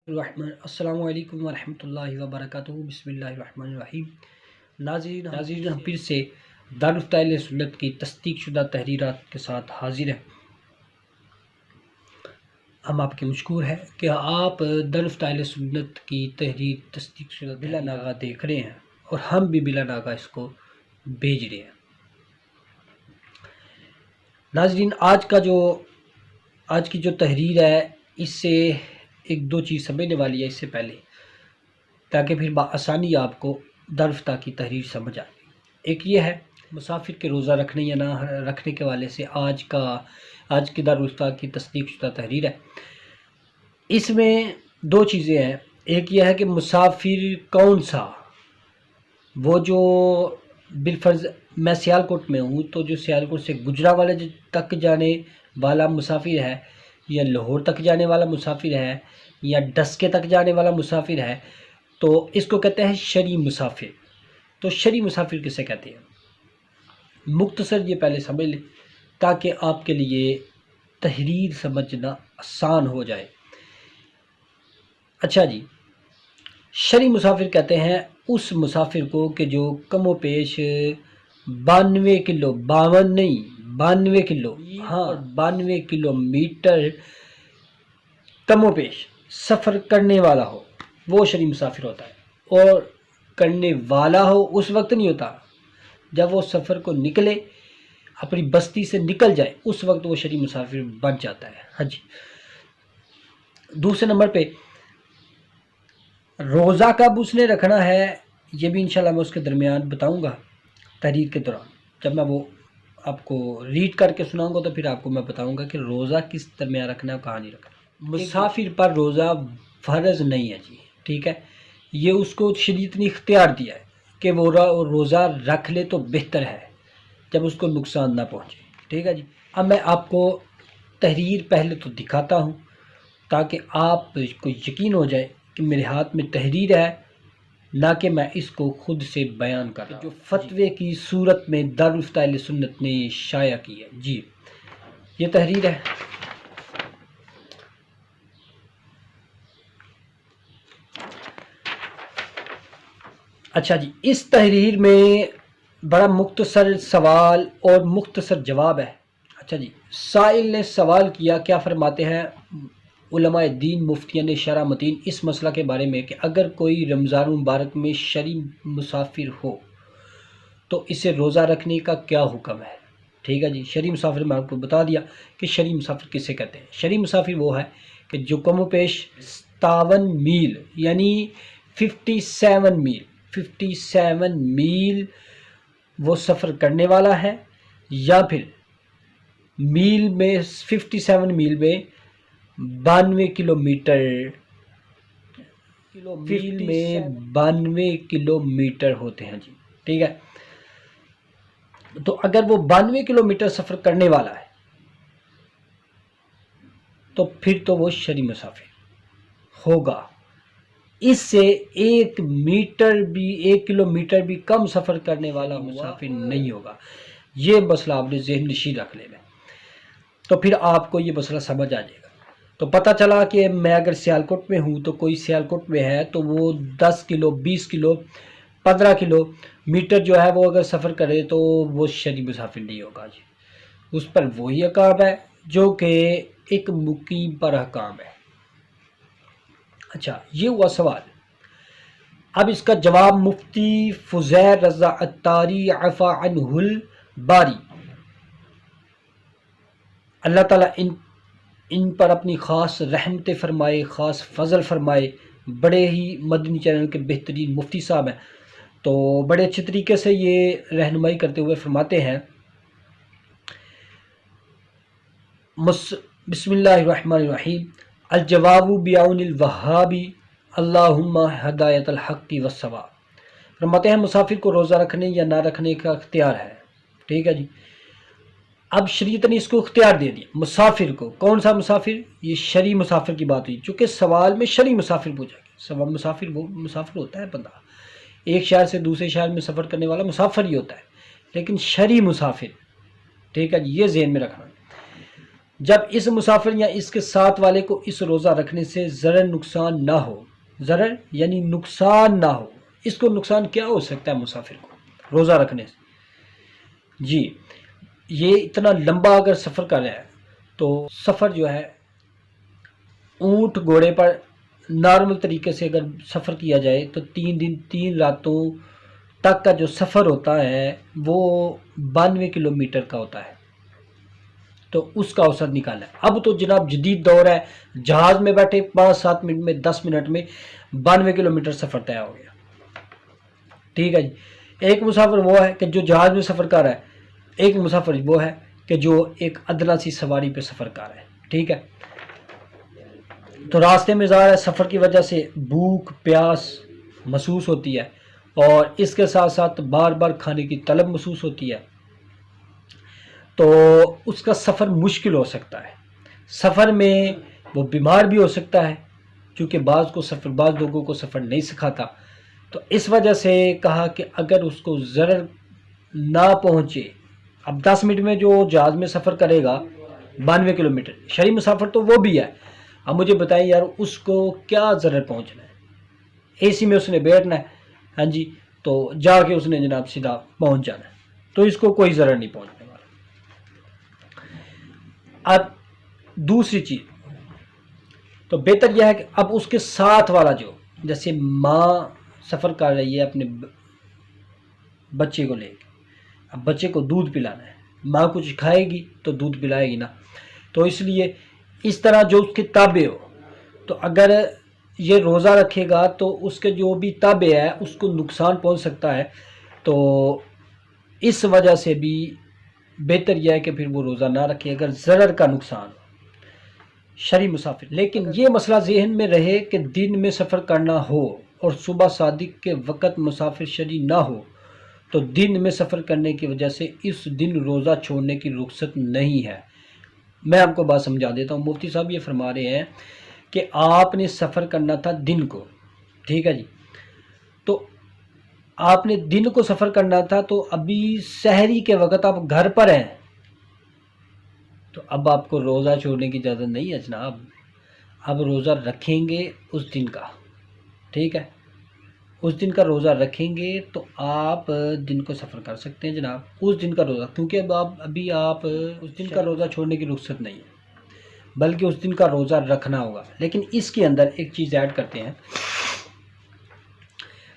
السلام علیکم ورحمۃ اللہ وبرکاتہ۔ بسم اللہ الرحمن الرحیم۔ ناظرین ہم پھر سے دارالفتہ اہل سنت کی تصدیق شدہ تحریرات کے ساتھ حاضر ہیں۔ ہم آپ کے مشکور ہیں کہ آپ دارالفتہ اہل سنت کی تحریر تصدیق شدہ بلا ناغہ دیکھ رہے ہیں اور ہم بھی بلا ناغہ اس کو بھیج رہے ہیں۔ ناظرین آج کی جو تحریر ہے اس سے ایک دو چیز سمجھنے والی ہے اس سے پہلے، تاکہ پھر بآسانی آپ کو دارالفتہ کی تحریر سمجھ آئے۔ ایک یہ ہے مسافر کے روزہ رکھنے یا نہ رکھنے کے حوالے سے آج کی دارالفتہ کی تصدیق شدہ تحریر ہے۔ اس میں دو چیزیں ہیں۔ ایک یہ ہے کہ مسافر کون سا، وہ جو بالفرض میں سیالکوٹ میں ہوں تو جو سیالکوٹ سے گجرانوالے تک جانے والا مسافر ہے، یا لاہور تک جانے والا مسافر ہے، یا ڈسکے تک جانے والا مسافر ہے، تو اس کو کہتے ہیں شرعی مسافر۔ تو شرعی مسافر کسے کہتے ہیں؟ مختصر یہ پہلے سمجھ لیں تاکہ آپ کے لیے تحریر سمجھنا آسان ہو جائے۔ اچھا جی، شرعی مسافر کہتے ہیں اس مسافر کو کہ جو کم و پیش 92 کلو 52 نہیں 92 کلو 92 کلومیٹر کم و پیش سفر کرنے والا ہو، وہ شرعی مسافر ہوتا ہے۔ اور کرنے والا ہو اس وقت نہیں ہوتا جب وہ سفر کو نکلے، اپنی بستی سے نکل جائے، اس وقت وہ شرعی مسافر بن جاتا ہے۔ ہاں جی، دوسرے نمبر پہ روزہ کب اس نے رکھنا ہے، یہ بھی انشاءاللہ میں اس کے درمیان بتاؤں گا تحریر کے دوران۔ جب میں وہ آپ کو ریڈ کر کے سناؤں گا تو پھر آپ کو میں بتاؤں گا کہ روزہ کس درمیان رکھنا ہے، کہاں نہیں رکھنا۔ مسافر پر روزہ فرض نہیں ہے جی، ٹھیک ہے، یہ اس کو شریعت نے اختیار دیا ہے کہ وہ روزہ رکھ لے تو بہتر ہے جب اس کو نقصان نہ پہنچے، ٹھیک ہے جی۔ اب میں آپ کو تحریر پہلے تو دکھاتا ہوں تاکہ آپ کو یقین ہو جائے کہ میرے ہاتھ میں تحریر ہے، نہ کہ میں اس کو خود سے بیان کر رہا ہوں، جو فتوے کی صورت میں دارالفتہ اہل سنت نے شائع کی ہے۔ جی یہ تحریر ہے۔ اچھا جی، اس تحریر میں بڑا مختصر سوال اور مختصر جواب ہے۔ اچھا جی، سائل نے سوال کیا، کیا فرماتے ہیں علماء دین مفتیان شرع متین اس مسئلہ کے بارے میں کہ اگر کوئی رمضان مبارک میں شرعی مسافر ہو تو اسے روزہ رکھنے کا کیا حکم ہے؟ ٹھیک ہے جی، شرعی مسافر میں آپ کو بتا دیا کہ شرعی مسافر کسے کہتے ہیں۔ شرعی مسافر وہ ہے کہ جو کم و پیش 57 میل یعنی 57 میل وہ سفر کرنے والا ہے، یا پھر میل میں 57 میل میں 92 کلومیٹر، میل میں 92 کلومیٹر ہوتے ہیں جی، ٹھیک ہے۔ تو اگر وہ 92 کلومیٹر سفر کرنے والا ہے تو پھر تو وہ شرعی مسافر ہوگا۔ اس سے 1 کلومیٹر بھی کم سفر کرنے والا مسافر نہیں ہوگا۔ یہ مسئلہ آپ نے ذہن نشین رکھ لینا، تو پھر آپ کو یہ مسئلہ سمجھ آ جائے گا۔ تو پتہ چلا کہ میں اگر سیالکوٹ میں ہوں تو کوئی سیالکوٹ میں ہے تو وہ 10 کلو 20 کلو 15 کلو میٹر جو ہے وہ اگر سفر کرے تو وہ شرعی مسافر نہیں ہوگا جی۔ اس پر وہی احکام ہے جو کہ ایک مقیم پر احکام ہے۔ اچھا، یہ ہوا سوال۔ اب اس کا جواب مفتی فضیل رضا عطاری عفا عنہ الباری، اللہ تعالیٰ ان پر اپنی خاص رحمت فرمائے، خاص فضل فرمائے، بڑے ہی مدنی چینل کے بہترین مفتی صاحب ہیں، تو بڑے اچھے طریقے سے یہ رہنمائی کرتے ہوئے فرماتے ہیں، بسم اللہ الرحمن الرحیم، الجواب بعون الوہابی اللہم ہدایت الحق والصواب۔ فرماتے ہیں مسافر کو روزہ رکھنے یا نہ رکھنے کا اختیار ہے، ٹھیک ہے جی۔ اب شریعت نے اس کو اختیار دے دیا مسافر کو۔ کون سا مسافر؟ یہ شرعی مسافر کی بات ہوئی، چونکہ سوال میں شرعی مسافر پوچھا گیا۔ سوال مسافر وہ مسافر ہوتا ہے بندہ، ایک شہر سے دوسرے شہر میں سفر کرنے والا مسافر ہی ہوتا ہے، لیکن شرعی مسافر، ٹھیک ہے جی، یہ ذہن میں رکھنا۔ جب اس مسافر یا اس کے ساتھ والے کو اس روزہ رکھنے سے ضرر نقصان نہ ہو، ضرر یعنی نقصان نہ ہو، اس کو نقصان کیا ہو سکتا ہے مسافر کو روزہ رکھنے سے؟ جی یہ اتنا لمبا اگر سفر کر رہا ہے تو سفر جو ہے اونٹ گھوڑے پر نارمل طریقے سے اگر سفر کیا جائے تو 3 دن 3 راتوں تک کا جو سفر ہوتا ہے وہ 92 کلومیٹر کا ہوتا ہے، تو اس کا اوسط نکالا ہے۔ اب تو جناب جدید دور ہے، جہاز میں بیٹھے 5-7 منٹ میں 10 منٹ میں 92 کلومیٹر سفر طے ہو گیا، ٹھیک ہے جی۔ ایک مسافر وہ ہے کہ جو جہاز میں سفر کر رہا ہے، ایک مسافر وہ ہے کہ جو ایک ادنا سی سواری پہ سفر کر رہا ہے، ٹھیک ہے۔ تو راستے میں ظاہر ہے سفر کی وجہ سے بھوک پیاس محسوس ہوتی ہے، اور اس کے ساتھ ساتھ بار بار کھانے کی طلب محسوس ہوتی ہے، تو اس کا سفر مشکل ہو سکتا ہے۔ سفر میں وہ بیمار بھی ہو سکتا ہے، کیونکہ بعض لوگوں کو سفر نہیں سکھاتا، تو اس وجہ سے کہا کہ اگر اس کو ضرر نہ پہنچے، اب 10 منٹ میں جو جہاز میں سفر کرے گا 92 کلومیٹر، شہری مسافر تو وہ بھی ہے، اب مجھے بتائیں یار اس کو کیا ضرر پہنچنا ہے؟ اے سی میں اس نے بیٹھنا ہے، ہاں جی، تو جا کے اس نے جناب سیدھا پہنچ جانا ہے، تو اس کو کوئی ضرر نہیں پہنچنے والا۔ اب دوسری چیز تو بہتر یہ ہے کہ اب اس کے ساتھ والا جو، جیسے ماں سفر کر رہی ہے اپنے بچے کو لے کے، اب بچے کو دودھ پلانا ہے، ماں کچھ کھائے گی تو دودھ پلائے گی نا، تو اس لیے اس طرح جو اس کے تابع ہو، تو اگر یہ روزہ رکھے گا تو اس کے جو بھی تابع ہے اس کو نقصان پہنچ سکتا ہے، تو اس وجہ سے بھی بہتر یہ ہے کہ پھر وہ روزہ نہ رکھے اگر ضرر کا نقصان ہو شرعی مسافر۔ لیکن یہ مسئلہ ذہن میں رہے کہ دن میں سفر کرنا ہو اور صبح صادق کے وقت مسافر شرعی نہ ہو تو دن میں سفر کرنے کی وجہ سے اس دن روزہ چھوڑنے کی رخصت نہیں ہے۔ میں آپ کو بات سمجھا دیتا ہوں، مفتی صاحب یہ فرما رہے ہیں کہ آپ نے سفر کرنا تھا دن کو، ٹھیک ہے جی، تو آپ نے دن کو سفر کرنا تھا، تو ابھی سحری کے وقت آپ گھر پر ہیں، تو اب آپ کو روزہ چھوڑنے کی اجازت نہیں ہے جناب، اب روزہ رکھیں گے اس دن کا، ٹھیک ہے، اس دن کا روزہ رکھیں گے تو آپ دن کو سفر کر سکتے ہیں جناب، اس دن کا روزہ، کیونکہ ابھی آپ اس دن کا روزہ چھوڑنے کی رخصت نہیں ہے، بلکہ اس دن کا روزہ رکھنا ہوگا۔ لیکن اس کے اندر ایک چیز ایڈ کرتے ہیں،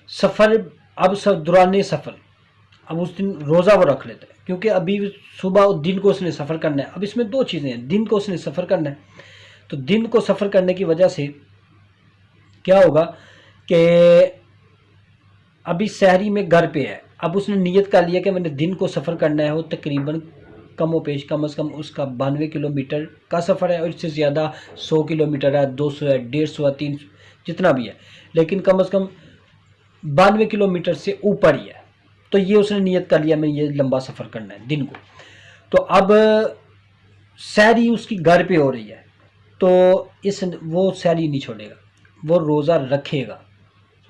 سفر اب دوران سفر اب اس دن روزہ وہ رکھ لیتا ہے، کیونکہ ابھی صبح دن کو اس نے سفر کرنا ہے۔ اب اس میں دو چیزیں ہیں، دن کو اس نے سفر کرنا ہے، تو دن کو سفر کرنے کی وجہ سے کیا ہوگا کہ ابھی سحری میں گھر پہ ہے، اب اس نے نیت کر لیا کہ میں نے دن کو سفر کرنا ہے، وہ تقریباً کم و بیش کم از کم اس کا 92 کلومیٹر کا سفر ہے، اور اس سے زیادہ 100 کلومیٹر ہے، 200 ہے، 150 ہے، 300 جتنا بھی ہے، لیکن کم از کم 92 کلومیٹر سے اوپر ہی ہے، تو یہ اس نے نیت کر لیا میں یہ لمبا سفر کرنا ہے دن کو، تو اب سحری اس کی گھر پہ ہو رہی ہے، تو وہ سحری نہیں چھوڑے گا، وہ روزہ رکھے گا،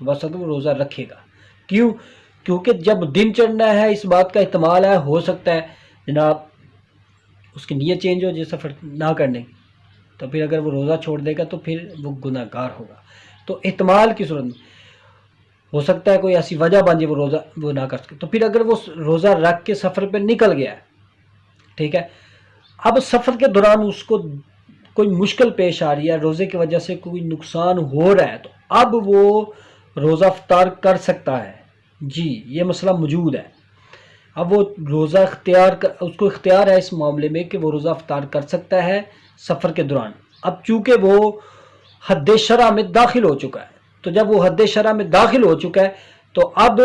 بس وہ روزہ رکھے گا۔ کیوں؟ کیونکہ جب دن چڑھنا ہے اس بات کا احتمال ہے، ہو سکتا ہے جناب اس کی نیت چینج ہو جائے سفر نہ کرنے کی، تو پھر اگر وہ روزہ چھوڑ دے گا تو پھر وہ گناہ گار ہوگا، تو احتمال کی صورت میں ہو سکتا ہے کوئی ایسی وجہ بن جائے وہ روزہ وہ نہ کر سکے، تو پھر اگر وہ روزہ رکھ کے سفر پہ نکل گیا ہے، ٹھیک ہے، اب سفر کے دوران اس کو کوئی مشکل پیش آ رہی ہے، روزے کی وجہ سے کوئی نقصان ہو رہا ہے، تو اب وہ روزہ افطار کر سکتا ہے، جی یہ مسئلہ موجود ہے، اب وہ روزہ اس کو اختیار ہے اس معاملے میں کہ وہ روزہ افطار کر سکتا ہے سفر کے دوران، اب چونکہ وہ حد شرع میں داخل ہو چکا ہے، تو جب وہ حد شرع میں داخل ہو چکا ہے تو اب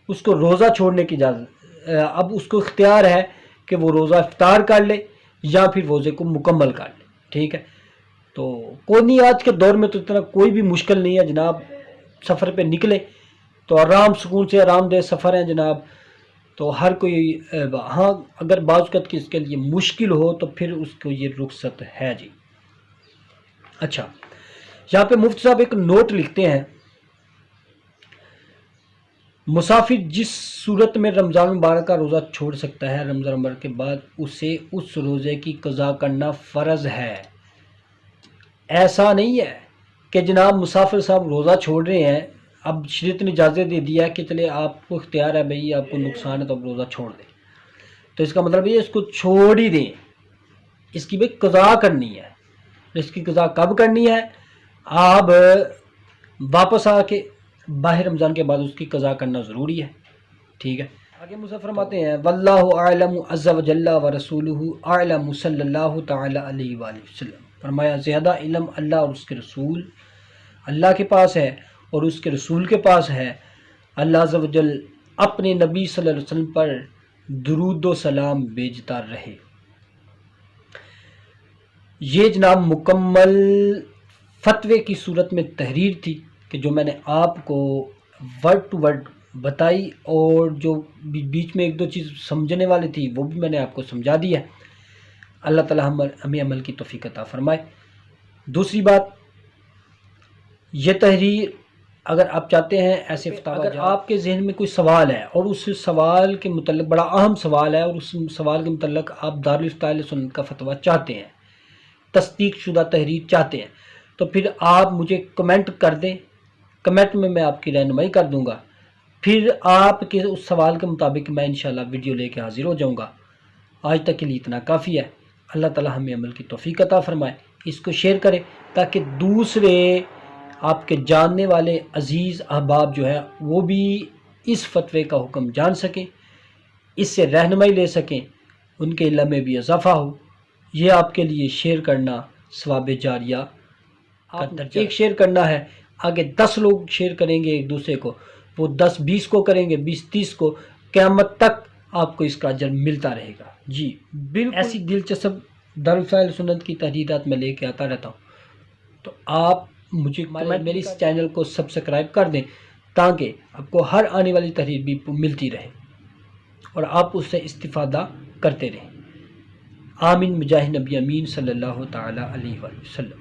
اس کو روزہ چھوڑنے کی اجازت، اب اس کو اختیار ہے کہ وہ روزہ افطار کر لے یا پھر روزے کو مکمل کر لے، ٹھیک ہے، تو کوئی نہیں، آج کے دور میں تو اتنا کوئی بھی مشکل نہیں ہے جناب، سفر پہ نکلے تو آرام سکون سے آرام دہ سفر ہے جناب، تو ہر کوئی ہاں اگر بعض اوقات اس کے لیے مشکل ہو تو پھر اس کو یہ رخصت ہے جی۔ اچھا، یہاں پہ مفتی صاحب ایک نوٹ لکھتے ہیں، مسافر جس صورت میں رمضان مبارک کا روزہ چھوڑ سکتا ہے رمضان مبارک کے بعد اسے اس روزے کی قضا کرنا فرض ہے۔ ایسا نہیں ہے کہ جناب مسافر صاحب روزہ چھوڑ رہے ہیں، اب شریعت نے اجازت دے دیا ہے کہ چلے آپ کو اختیار ہے بھئی آپ کو نقصان ہے تو آپ روزہ چھوڑ دیں، تو اس کا مطلب یہ اس کو چھوڑ ہی دیں، اس کی بھئی قضا کرنی ہے۔ اس کی قضا کب کرنی ہے؟ آپ واپس آ کے باہر رمضان کے بعد اس کی قضا کرنا ضروری ہے، ٹھیک ہے۔ آگے مصنف فرماتے ہیں واللہ اعلم عز وجل ورسولہ اعلم صلی اللہ تعالی علیہ وآلہ وسلم، فرمایا زیادہ علم اللہ اور اس کے رسول اللہ کے پاس ہے اور اس کے رسول کے پاس ہے۔ اللہ عز وجل اپنے نبی صلی اللہ علیہ وسلم پر درود و سلام بھیجتا رہے۔ یہ جناب مکمل فتوے کی صورت میں تحریر تھی کہ جو میں نے آپ کو ورڈ ٹو ورڈ بتائی، اور جو بیچ میں ایک دو چیز سمجھنے والی تھی وہ بھی میں نے آپ کو سمجھا دی ہے۔ اللہ تعالی ہمیں عمل کی توفیق عطا فرمائے۔ دوسری بات، یہ تحریر اگر آپ چاہتے ہیں ایسے اگر آپ کے ذہن میں کوئی سوال ہے اور اس سوال کے متعلق بڑا اہم سوال ہے اور اس سوال کے متعلق آپ دارالفتاء اہل سنت کا فتویٰ چاہتے ہیں، تصدیق شدہ تحریر چاہتے ہیں، تو پھر آپ مجھے کمنٹ کر دیں، کمنٹ میں آپ کی رہنمائی کر دوں گا، پھر آپ کے اس سوال کے مطابق میں انشاءاللہ ویڈیو لے کے حاضر ہو جاؤں گا۔ آج تک کے لیے اتنا کافی ہے۔ اللہ تعالی ہمیں عمل کی توفیق عطا فرمائے۔ اس کو شیئر کریں تاکہ دوسرے آپ کے جاننے والے عزیز احباب جو ہے وہ بھی اس فتوے کا حکم جان سکیں، اس سے رہنمائی لے سکیں، ان کے علم میں بھی اضافہ ہو۔ یہ آپ کے لیے شیئر کرنا ثواب جاریہ کا درجہ، ایک شیئر کرنا ہے، آگے 10 لوگ شیئر کریں گے ایک دوسرے کو، وہ 10-20 کو کریں گے، 20-30 کو، قیامت تک آپ کو اس کا اجر ملتا رہے گا۔ جی بالکل ایسی دلچسپ دارالفتاء اہل سنت کی تحریرات میں لے کے آتا رہتا ہوں، تو آپ مجھے میری اس چینل کو سبسکرائب کر دیں تاکہ آپ کو ہر آنے والی تحریر بھی ملتی رہے اور آپ اس سے استفادہ کرتے رہیں۔ آمین بجاہ نبی امین صلی اللہ تعالی علیہ وسلم۔